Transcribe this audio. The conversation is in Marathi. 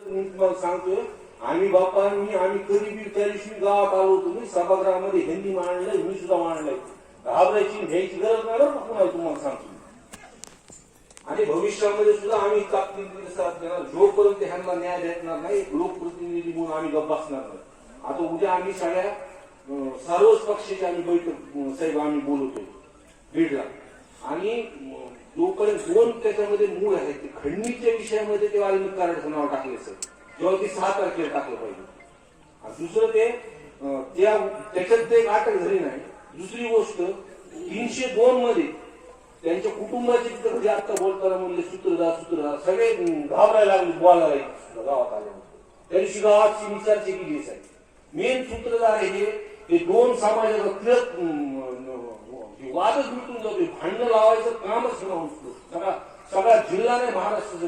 मी तुम्हाला सांगतोय, आम्ही बापांनी आम्ही कधी बी त्या दिवशी गावात आलो होतो, मी सभागृहामध्ये हिंदी मांडलंय, मी सुद्धा मांडलंय. घाबरायची घ्यायची गरज नाही बरं पुन्हा तुम्हाला सांगतो. आणि भविष्यामध्ये सुद्धा आम्ही ताकदीने साथ देणार, जोपर्यंत ह्यांना न्याय भेटणार नाही लोकप्रतिनिधी म्हणून आम्ही गप्प बसणार नाही. आता उद्या आम्ही सगळ्या सर्वच पक्षाची आम्ही बैठक साहेब आम्ही बोलवतोय बीडला. आणि जोपर्यंत दोन त्याच्यामध्ये मूळ आहेत ते खंडणीच्या विषयामध्ये ते वाल्मिक कराडचं नाव टाकले सर, जेव्हा ते 6 तारखेला टाकलं पाहिजे. आणि दुसरं ते त्याच्यात ते अटक झाली नाही. दुसरी गोष्ट 302 मध्ये त्यांच्या कुटुंबाचे तिथं जे आता बोलताना म्हणले सूत्रधार सगळे घाबरायला लागले बोलायला गावात आल्यानंतर. त्या दिवशी गावाची विचारची केली साहेब. मेन सूत्रधार आहे ते दोन समाजाचा तिळक वादच मिटून जातो, भांडणं लावायचं कामच नव्हतं. सगळा जिल्हा नाही महाराष्ट्र